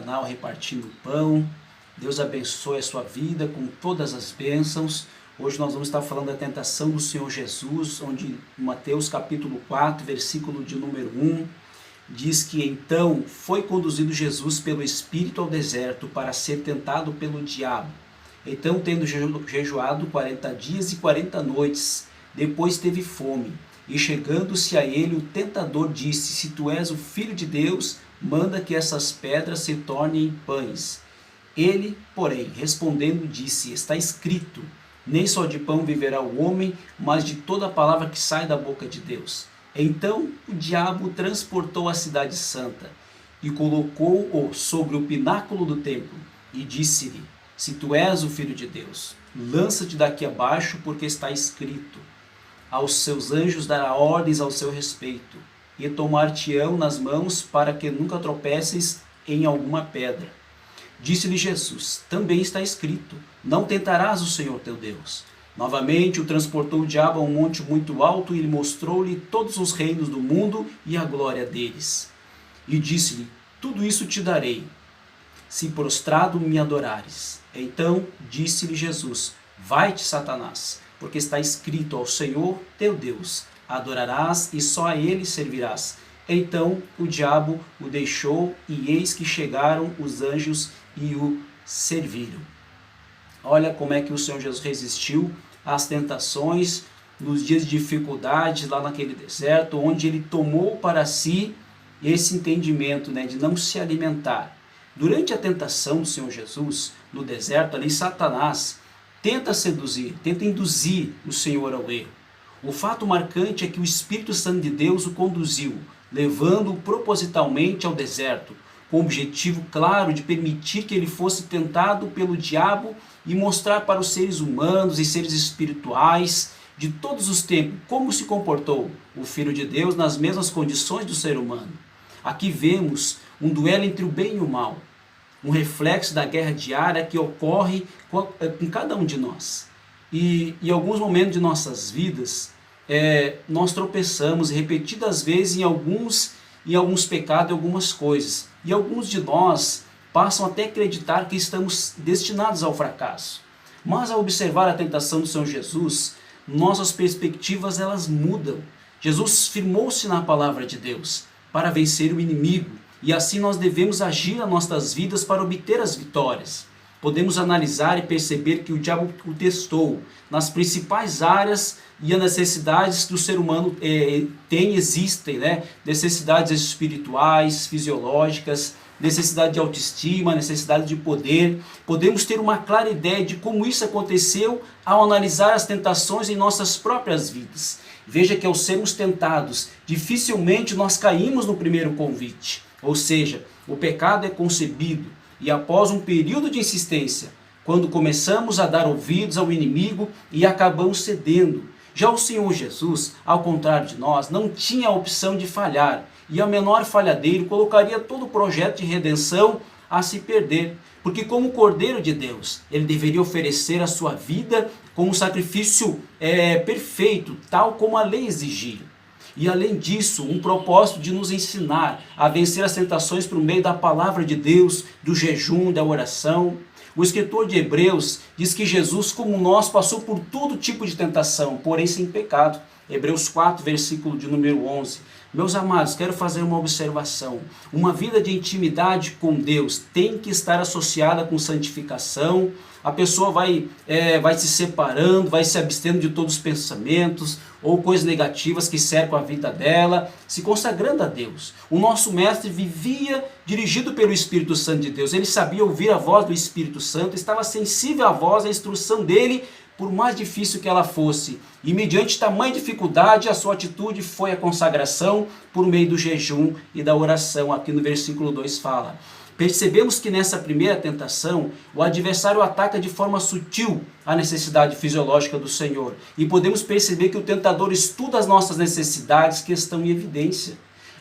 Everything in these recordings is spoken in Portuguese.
canal Repartindo o Pão. Deus abençoe a sua vida com todas as bênçãos. Hoje nós vamos estar falando da tentação do Senhor Jesus, onde Mateus capítulo 4, versículo de número 1, diz que então foi conduzido Jesus pelo Espírito ao deserto para ser tentado pelo diabo. Então, tendo jejuado 40 dias e 40 noites, depois teve fome. E chegando-se a ele, o tentador disse: se tu és o Filho de Deus, manda que essas pedras se tornem em pães. Ele, porém, respondendo, disse: está escrito, nem só de pão viverá o homem, mas de toda a palavra que sai da boca de Deus. Então o diabo transportou a cidade santa e colocou-o sobre o pináculo do templo e disse-lhe: se tu és o Filho de Deus, lança-te daqui abaixo, porque está escrito: aos seus anjos dará ordens ao seu respeito, e tomar-te-ão nas mãos para que nunca tropeces em alguma pedra. Disse-lhe Jesus: também está escrito: não tentarás o Senhor teu Deus. Novamente o transportou o diabo a um monte muito alto e lhe mostrou-lhe todos os reinos do mundo e a glória deles. E disse-lhe: tudo isso te darei, se prostrado me adorares. Então disse-lhe Jesus: vai-te, Satanás, porque está escrito: ao Senhor teu Deus adorarás e só a ele servirás. Então o diabo o deixou, e eis que chegaram os anjos e o serviram. Olha como é que o Senhor Jesus resistiu às tentações nos dias de dificuldade lá naquele deserto, onde ele tomou para si esse entendimento, de não se alimentar. Durante a tentação do Senhor Jesus no deserto, ali Satanás tenta seduzir, tenta induzir o Senhor ao erro. O fato marcante é que o Espírito Santo de Deus o conduziu, levando-o propositalmente ao deserto, com o objetivo claro de permitir que ele fosse tentado pelo diabo e mostrar para os seres humanos e seres espirituais de todos os tempos como se comportou o Filho de Deus nas mesmas condições do ser humano. Aqui vemos um duelo entre o bem e o mal, um reflexo da guerra diária que ocorre com cada um de nós. E em alguns momentos de nossas vidas, nós tropeçamos repetidas vezes em alguns pecados e algumas coisas. E alguns de nós passam até a acreditar que estamos destinados ao fracasso. Mas ao observar a tentação do Senhor Jesus, nossas perspectivas elas mudam. Jesus firmou-se na palavra de Deus para vencer o inimigo, e assim nós devemos agir nas nossas vidas para obter as vitórias. Podemos analisar e perceber que o diabo o testou nas principais áreas e as necessidades que o ser humano existem, necessidades espirituais, fisiológicas, necessidade de autoestima, necessidade de poder. Podemos ter uma clara ideia de como isso aconteceu ao analisar as tentações em nossas próprias vidas. Veja que ao sermos tentados, dificilmente nós caímos no primeiro convite. Ou seja, o pecado é concebido e após um período de insistência, quando começamos a dar ouvidos ao inimigo e acabamos cedendo. Já o Senhor Jesus, ao contrário de nós, não tinha a opção de falhar, e a menor falha dele colocaria todo o projeto de redenção a se perder, porque como Cordeiro de Deus, ele deveria oferecer a sua vida como um sacrifício perfeito, tal como a lei exigia. E além disso, um propósito de nos ensinar a vencer as tentações por meio da palavra de Deus, do jejum, da oração. O escritor de Hebreus diz que Jesus, como nós, passou por todo tipo de tentação, porém sem pecado. Hebreus 4, versículo de número 11. Meus amados, quero fazer uma observação. Uma vida de intimidade com Deus tem que estar associada com santificação. A pessoa vai se separando, vai se abstendo de todos os pensamentos ou coisas negativas que cercam a vida dela, se consagrando a Deus. O nosso mestre vivia dirigido pelo Espírito Santo de Deus. Ele sabia ouvir a voz do Espírito Santo, estava sensível à voz, à instrução dele, por mais difícil que ela fosse. E mediante tamanha dificuldade, a sua atitude foi a consagração por meio do jejum e da oração. Aqui no versículo 2 fala. Percebemos que nessa primeira tentação, o adversário ataca de forma sutil a necessidade fisiológica do Senhor. E podemos perceber que o tentador estuda as nossas necessidades que estão em evidência.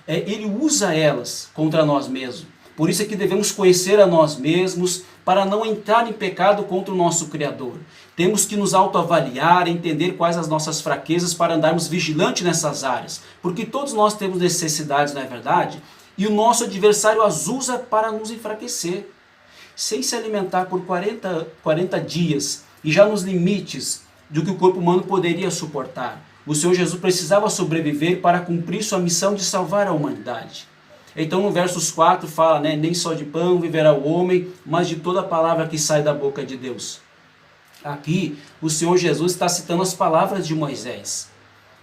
Ele usa elas contra nós mesmos. Por isso é que devemos conhecer a nós mesmos para não entrar em pecado contra o nosso Criador. Temos que nos autoavaliar, entender quais as nossas fraquezas para andarmos vigilantes nessas áreas. Porque todos nós temos necessidades, não é verdade? e o nosso adversário as usa para nos enfraquecer. Sem se alimentar por 40 dias e já nos limites do que o corpo humano poderia suportar, o Senhor Jesus precisava sobreviver para cumprir sua missão de salvar a humanidade. Então no versos 4 fala, nem só de pão viverá o homem, mas de toda palavra que sai da boca de Deus. Aqui o Senhor Jesus está citando as palavras de Moisés.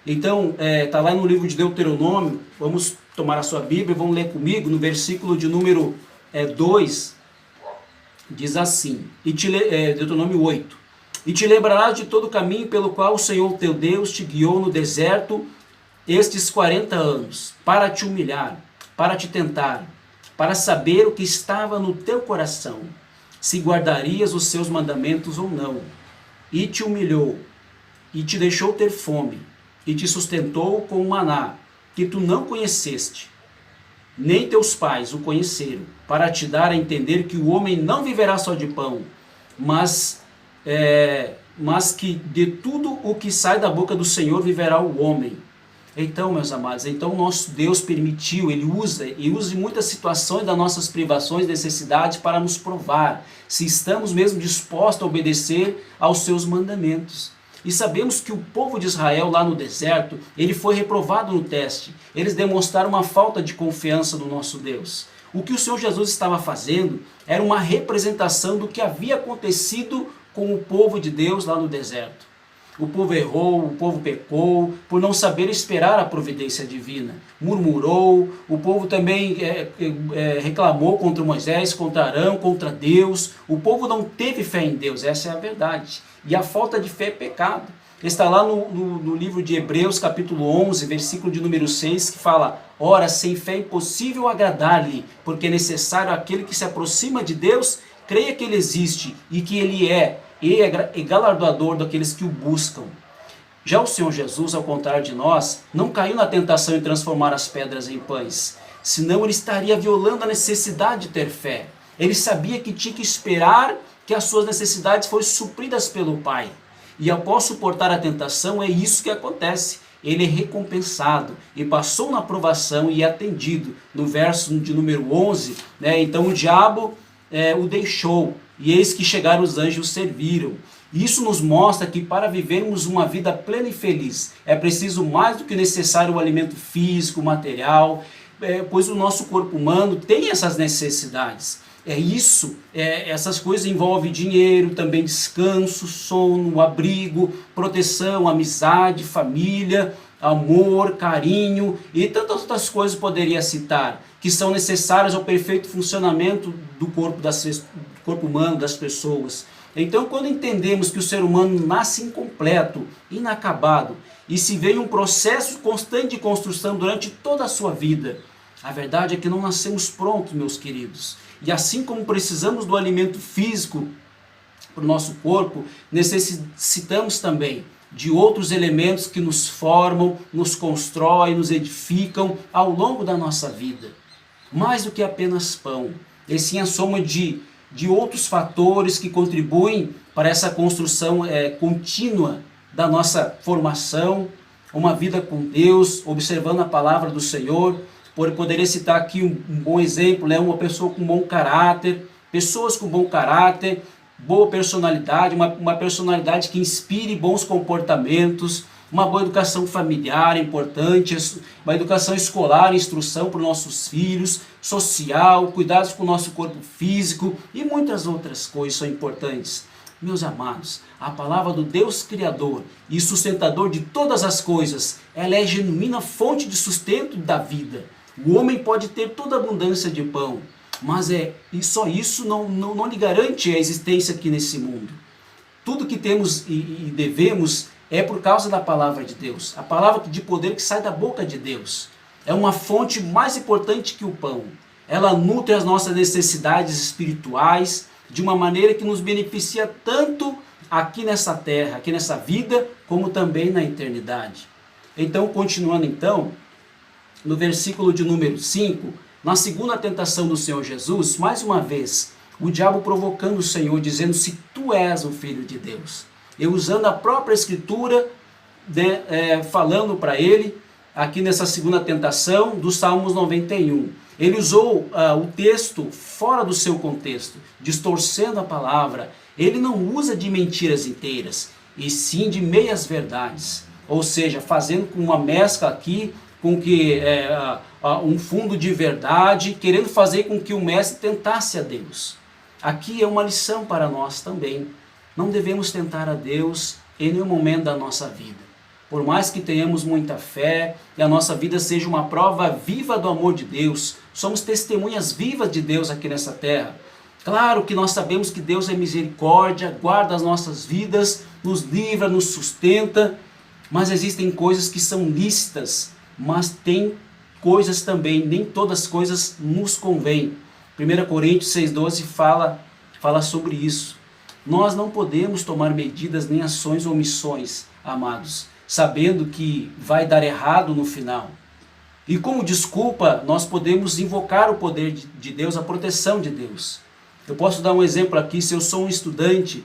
Então está lá no livro de Deuteronômio, vamos tomar a sua Bíblia e vamos ler comigo, no versículo de número 2, diz assim, Deuteronômio 8, e te lembrarás de todo o caminho pelo qual o Senhor teu Deus te guiou no deserto estes 40 anos, para te humilhar, para te tentar, para saber o que estava no teu coração, se guardarias os seus mandamentos ou não. E te humilhou, e te deixou ter fome, e te sustentou com o maná, que tu não conheceste, nem teus pais o conheceram, para te dar a entender que o homem não viverá só de pão, mas que de tudo o que sai da boca do Senhor viverá o homem. Então, meus amados, nosso Deus permitiu, Ele usa em muitas situações das nossas privações, necessidades, para nos provar se estamos mesmo dispostos a obedecer aos seus mandamentos. E sabemos que o povo de Israel lá no deserto, ele foi reprovado no teste. Eles demonstraram uma falta de confiança no nosso Deus. O que o Senhor Jesus estava fazendo era uma representação do que havia acontecido com o povo de Deus lá no deserto. O povo errou, o povo pecou, por não saber esperar a providência divina. Murmurou, o povo também reclamou contra Moisés, contra Arão, contra Deus. O povo não teve fé em Deus, essa é a verdade. E a falta de fé é pecado. Está lá no livro de Hebreus, capítulo 11, versículo de número 6, que fala: ora, sem fé é impossível agradar-lhe, porque é necessário aquele que se aproxima de Deus, creia que Ele existe e que Ele é galardoador daqueles que o buscam. Já o Senhor Jesus, ao contrário de nós, não caiu na tentação de transformar as pedras em pães, senão ele estaria violando a necessidade de ter fé. Ele sabia que tinha que esperar que as suas necessidades fossem supridas pelo Pai. E após suportar a tentação, é isso que acontece. Ele é recompensado e passou na provação e é atendido. No verso de número 11, então o diabo o deixou, e eis que chegaram os anjos serviram. Isso nos mostra que para vivermos uma vida plena e feliz, é preciso mais do que necessário o alimento físico, material, pois o nosso corpo humano tem essas necessidades. Essas coisas envolvem dinheiro, também descanso, sono, abrigo, proteção, amizade, família, amor, carinho e tantas outras coisas poderia citar, que são necessárias ao perfeito funcionamento do corpo humano, das pessoas. Então, quando entendemos que o ser humano nasce incompleto, inacabado, e se vê em um processo constante de construção durante toda a sua vida, a verdade é que não nascemos prontos, meus queridos. E assim como precisamos do alimento físico para o nosso corpo, necessitamos também de outros elementos que nos formam, nos constroem, nos edificam ao longo da nossa vida. Mais do que apenas pão, e sim a soma de outros fatores que contribuem para essa construção contínua da nossa formação, uma vida com Deus, observando a palavra do Senhor. Poderia citar aqui um bom exemplo, uma pessoa com bom caráter, pessoas com bom caráter, boa personalidade, uma personalidade que inspire bons comportamentos, uma boa educação familiar é importante, uma educação escolar, instrução para os nossos filhos, social, cuidados com o nosso corpo físico e muitas outras coisas são importantes. Meus amados, a palavra do Deus Criador e sustentador de todas as coisas, ela é a genuína fonte de sustento da vida. O homem pode ter toda a abundância de pão, mas só isso não lhe garante a existência aqui nesse mundo. Tudo que temos e devemos é por causa da palavra de Deus. A palavra de poder que sai da boca de Deus. É uma fonte mais importante que o pão. Ela nutre as nossas necessidades espirituais de uma maneira que nos beneficia tanto aqui nessa terra, aqui nessa vida, como também na eternidade. Então, continuando no versículo de número 5, na segunda tentação do Senhor Jesus, mais uma vez, o diabo provocando o Senhor, dizendo: se tu és o Filho de Deus. E usando a própria Escritura, falando para ele, aqui nessa segunda tentação, do Salmos 91. Ele usou o texto fora do seu contexto, distorcendo a palavra. Ele não usa de mentiras inteiras, e sim de meias verdades. Ou seja, fazendo com uma mescla aqui, com que um fundo de verdade, querendo fazer com que o mestre tentasse a Deus. Aqui é uma lição para nós também. Não devemos tentar a Deus em nenhum momento da nossa vida. Por mais que tenhamos muita fé e a nossa vida seja uma prova viva do amor de Deus, somos testemunhas vivas de Deus aqui nessa terra. Claro que nós sabemos que Deus é misericórdia, guarda as nossas vidas, nos livra, nos sustenta, mas existem coisas que são lícitas, mas tem coisas também, nem todas as coisas nos convêm. 1 Coríntios 6,12 fala sobre isso. Nós não podemos tomar medidas nem ações ou omissões, amados, sabendo que vai dar errado no final. E como desculpa, nós podemos invocar o poder de Deus, a proteção de Deus. Eu posso dar um exemplo aqui. Se eu sou um estudante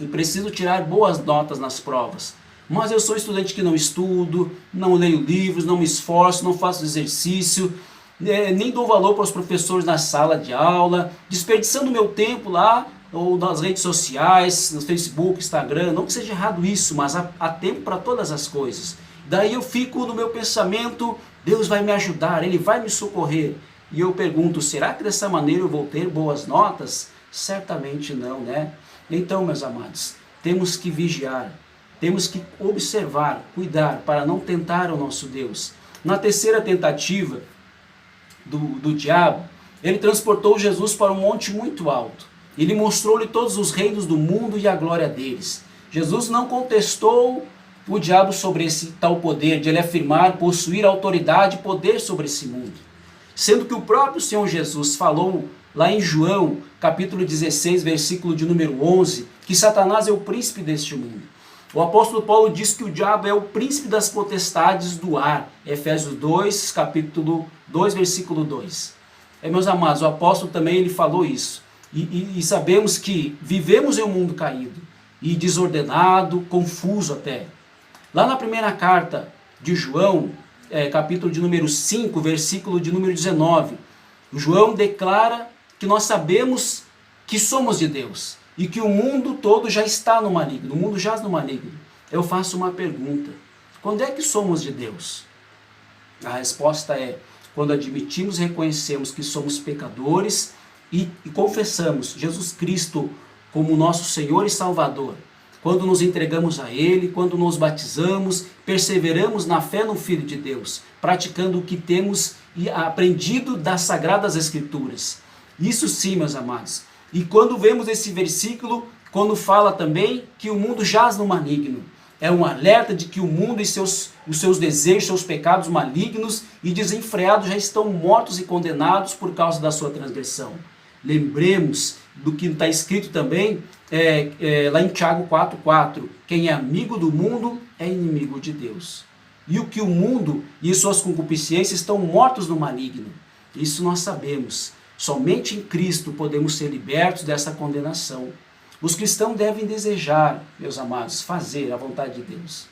e preciso tirar boas notas nas provas, mas eu sou estudante que não estudo, não leio livros, não me esforço, não faço exercício, nem dou valor para os professores na sala de aula, desperdiçando meu tempo lá, ou nas redes sociais, no Facebook, Instagram. Não que seja errado isso, mas há tempo para todas as coisas. Daí eu fico no meu pensamento, Deus vai me ajudar, Ele vai me socorrer. E eu pergunto, será que dessa maneira eu vou ter boas notas? Certamente não, né? Então, meus amados, temos que vigiar, temos que observar, cuidar, para não tentar o nosso Deus. Na terceira tentativa do diabo, ele transportou Jesus para um monte muito alto. Ele mostrou-lhe todos os reinos do mundo e a glória deles. Jesus não contestou o diabo sobre esse tal poder, de ele afirmar, possuir autoridade e poder sobre esse mundo. Sendo que o próprio Senhor Jesus falou lá em João, capítulo 16, versículo de número 11, que Satanás é o príncipe deste mundo. O apóstolo Paulo diz que o diabo é o príncipe das potestades do ar. Efésios 2, capítulo 2, versículo 2. Meus amados, o apóstolo também ele falou isso. E sabemos que vivemos em um mundo caído e desordenado, confuso até. Lá na primeira carta de João, capítulo de número 5, versículo de número 19, João declara que nós sabemos que somos de Deus e que o mundo todo já está no maligno, o mundo jaz no maligno. Eu faço uma pergunta: quando é que somos de Deus? A resposta é quando admitimos e reconhecemos que somos pecadores e confessamos Jesus Cristo como nosso Senhor e Salvador. Quando nos entregamos a Ele, quando nos batizamos, perseveramos na fé no Filho de Deus, praticando o que temos aprendido das Sagradas Escrituras. Isso sim, meus amados. E quando vemos esse versículo, quando fala também que o mundo jaz no maligno, é um alerta de que o mundo e os seus desejos, seus pecados malignos e desenfreados já estão mortos e condenados por causa da sua transgressão. Lembremos do que está escrito também lá em Tiago 4,4. Quem é amigo do mundo é inimigo de Deus. E o que o mundo e suas concupiscências estão mortos no maligno. Isso nós sabemos. Somente em Cristo podemos ser libertos dessa condenação. Os cristãos devem desejar, meus amados, fazer a vontade de Deus.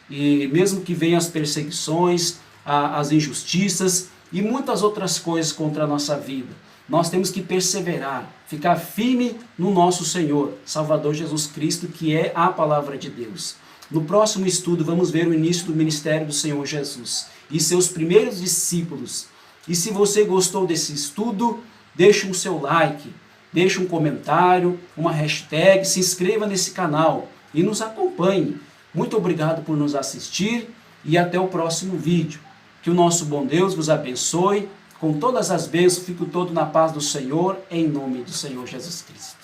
E mesmo que venham as perseguições, as injustiças e muitas outras coisas contra a nossa vida, nós temos que perseverar, ficar firme no nosso Senhor, Salvador Jesus Cristo, que é a palavra de Deus. No próximo estudo vamos ver o início do ministério do Senhor Jesus e seus primeiros discípulos. E se você gostou desse estudo, deixe um seu like, deixe um comentário, uma hashtag, se inscreva nesse canal e nos acompanhe. Muito obrigado por nos assistir e até o próximo vídeo. Que o nosso bom Deus vos abençoe. Com todas as bênçãos, fico todo na paz do Senhor, em nome do Senhor Jesus Cristo.